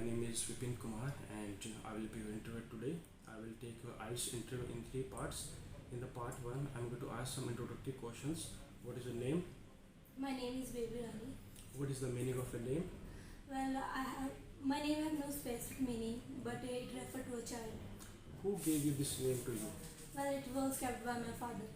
name is Vipin Kumar and I will be your interviewer today. I will take your IELTS interview in three parts. In the part one, I'm going to ask some introductory questions. What is your name? My name is Baby Rani. What is the meaning of your name? My name has no specific meaning, but it refers to a child. Who gave you this name to you? Well, it was kept by my father.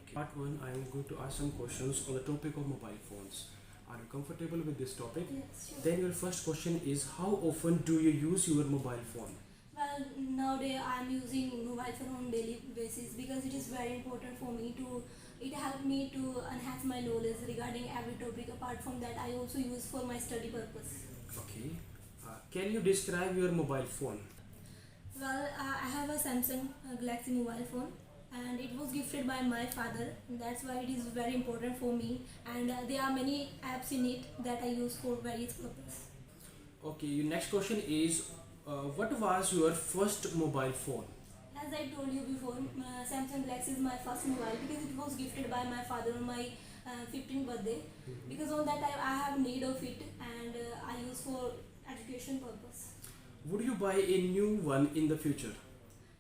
Okay. Part one, I am going to ask some questions on the topic of mobile phones. Are you comfortable with this topic? Yes, sure. Then your first question is, how often do you use your mobile phone? Well, nowadays I'm using mobile phone on daily basis because it is very important for me to. It helped me to enhance my knowledge regarding every topic. Apart from that, I also use for my study purpose. Okay. Can you describe your mobile phone? Well, I have a Samsung Galaxy mobile phone, and it was gifted by my father. That's why it is very important for me. And there are many apps in it that I use for various purposes. Okay, your next question is, what was your first mobile phone? As I told you before, Samsung Galaxy is my first mobile because it was gifted by my father on my 15th birthday. Because on that time I have need of it, and I use for education purpose. Would you buy a new one in the future?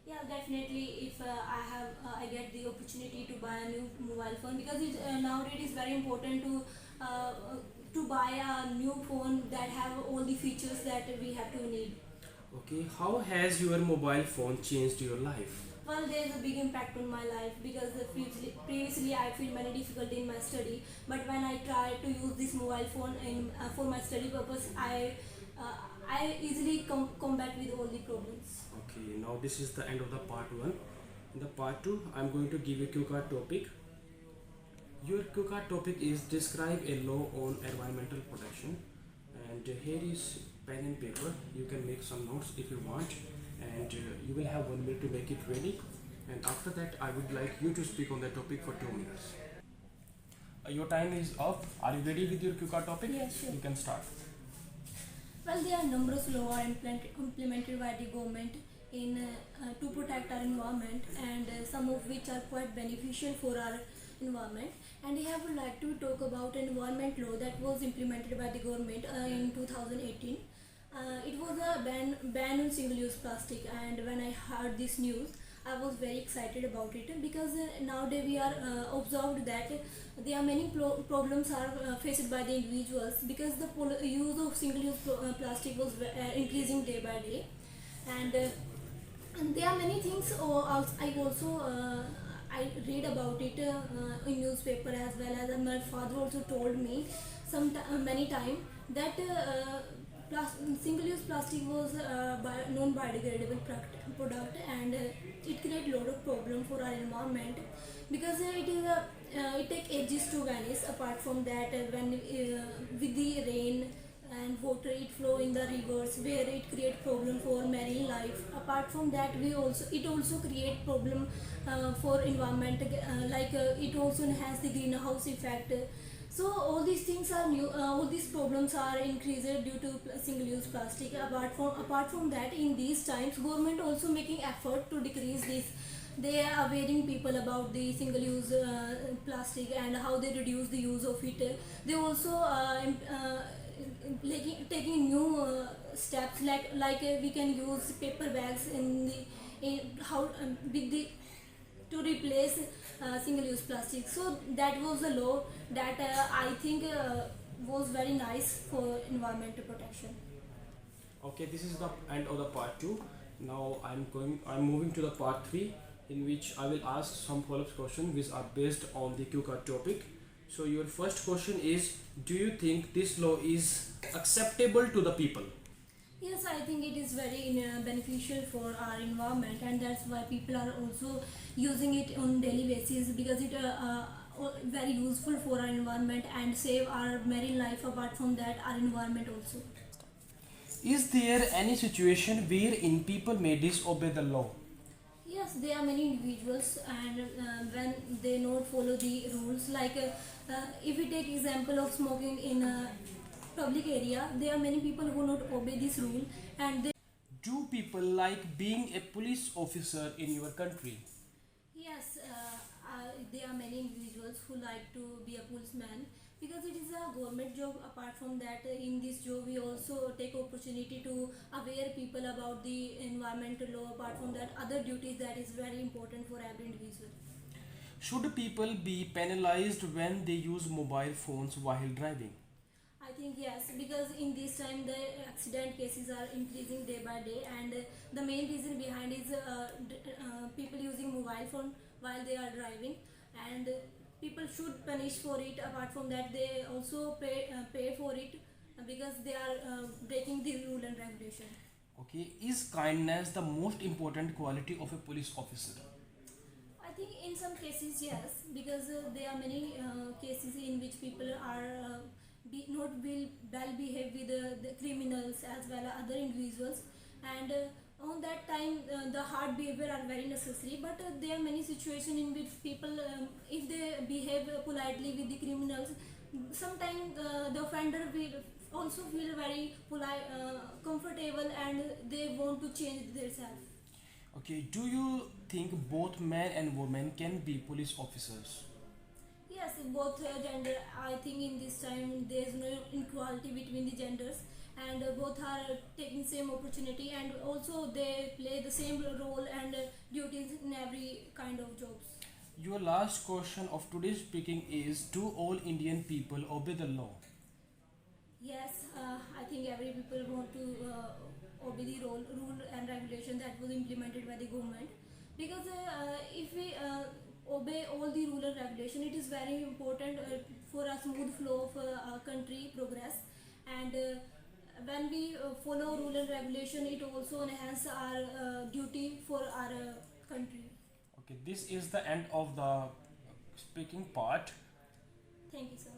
Yeah, definitely. If I get the opportunity to buy a new mobile phone, because nowadays it is very important to buy a new phone that have all the features that we have to need. Okay, how has your mobile phone changed your life? Well, there's a big impact on my life because previously I feel many difficulty in my study. But when I try to use this mobile phone for my study purpose, I easily combat with all the problems. Okay, now this is the end of the part one. In the part two, I'm going to give you a card topic. Your card topic is describe a law on environmental protection. And here is pen and paper. You can make some notes if you want, and you will have 1 minute to make it ready. And after that, I would like you to speak on that topic for 2 minutes. Your time is up. Are you ready with your card topic? Yes, sure. You can start. Well, there are numerous laws implemented by the government to protect our environment, and some of which are quite beneficial for our environment. And I would like to talk about an environment law that was implemented by the government in 2018. It was a ban on single-use plastic, and when I heard this news, I was very excited about it because nowadays we are observed that there are many problems are faced by the individuals because the use of single-use plastic was increasing day by day, and there are many things. I read about it in newspaper as well as my father also told me many times that single-use plastic was non-biodegradable product, and it create lot of problem for our environment because it take ages to vanish. Apart from that, when with the rain and water it flow in the rivers where it create problem for marine life. Apart from that, it also create problem for environment, it also enhance the greenhouse effect. So all these things are new. All these problems are increased due to single-use plastic. Apart from that, in these times, government also making effort to decrease this. They are awareing people about the single-use plastic and how they reduce the use of it. They also taking new steps we can use paper bags to replace single-use plastic. So that was a law that I think was very nice for environmental protection. Okay, this is the end of the part two. Now I'm moving to the part three, in which I will ask some follow-up questions which are based on the cue card topic. So your first question is, do you think this law is acceptable to the people? Yes, I think it is very beneficial for our environment, and that's why people are also using it on daily basis because it very useful for our environment and save our marine life. Apart from that, our environment also. Is there any situation wherein people may disobey the law? Yes, there are many individuals, and when they not follow the rules, if we take example of smoking in a public area, there are many people who not obey this rule, and Do people like being a police officer in your country? yes, there are many individuals who like to be a policeman Because it is a government job. Apart from that, in this job we also take opportunity to aware people about the environmental law. Apart from that, other duties that is very important for every individual. Should people be penalized when they use mobile phones while driving? I think yes, because in this time the accident cases are increasing day by day, and the main reason behind is people using mobile phone while they are driving, and people should punish for it. Apart from that, they also pay for it because they are breaking the rule and regulation. Okay, is kindness the most important quality of a police officer? I think in some cases yes, because there are many cases in which people are not well behave with the criminals as well as other individuals, and on that time the hard behavior are very necessary. But there are many situations in which people, if they behave politely with the criminals, sometimes the offender will also feel very polite, comfortable, and they want to change themselves. Okay, do you think both men and women can be police officers? Yes, both gender. I think in this time there is no inequality between the genders, and both are taking same opportunity, and also they play the same role and duties in every kind of jobs. Your last question of today's speaking is, do all Indian people obey the law? Yes, I think every people want to obey the rule and regulation that was implemented by the government, because if we obey all the rule and regulation, it is very important for a smooth flow of our country progress. And when we follow rule and regulation, it also enhance our duty for our country. Okay, this is the end of the speaking part. Thank you, sir.